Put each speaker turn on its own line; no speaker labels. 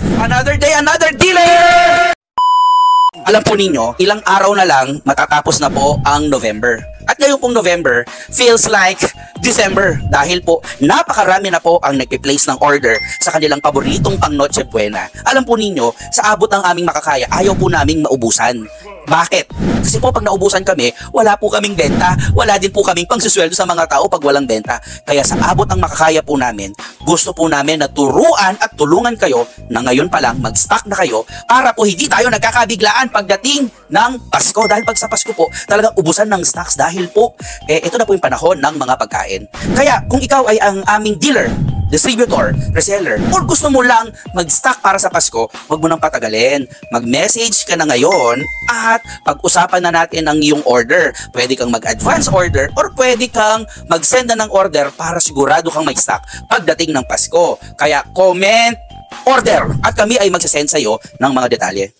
Another day, another dealer! Alam po ninyo, ilang araw na lang matatapos na po ang November. At ngayon pong November feels like December dahil po napakarami na po ang nagpe-place ng order sa kanilang paboritong pang Noche Buena. Alam po ninyo, sa abot ng aming makakaya, ayaw po naming maubusan. Bakit? Kasi po pag naubusan kami, wala po kaming benta, wala din po kaming pangsusweldo sa mga tao pag walang benta. Kaya sa abot ng makakaya po namin, gusto po namin na turuan at tulungan kayo na ngayon pa lang mag-stock na kayo para po hindi tayo nagkakabiglaan pagdating ng Pasko. Dahil pag sa Pasko po, talagang ubusan ng stocks dahil po, ito na po yung panahon ng mga pagkain. Kaya kung ikaw ay ang aming dealer, distributor, reseller, or gusto mo lang mag-stock para sa Pasko, huwag mo nang patagalin. Mag-message ka na ngayon at pag-usapan na natin ang iyong order. Pwede kang mag-advance order or pwede kang mag-send na ng order para sigurado kang mag-stock pagdating ng Pasko. Kaya comment, order at kami ay magsasend sa'yo ng mga detalye.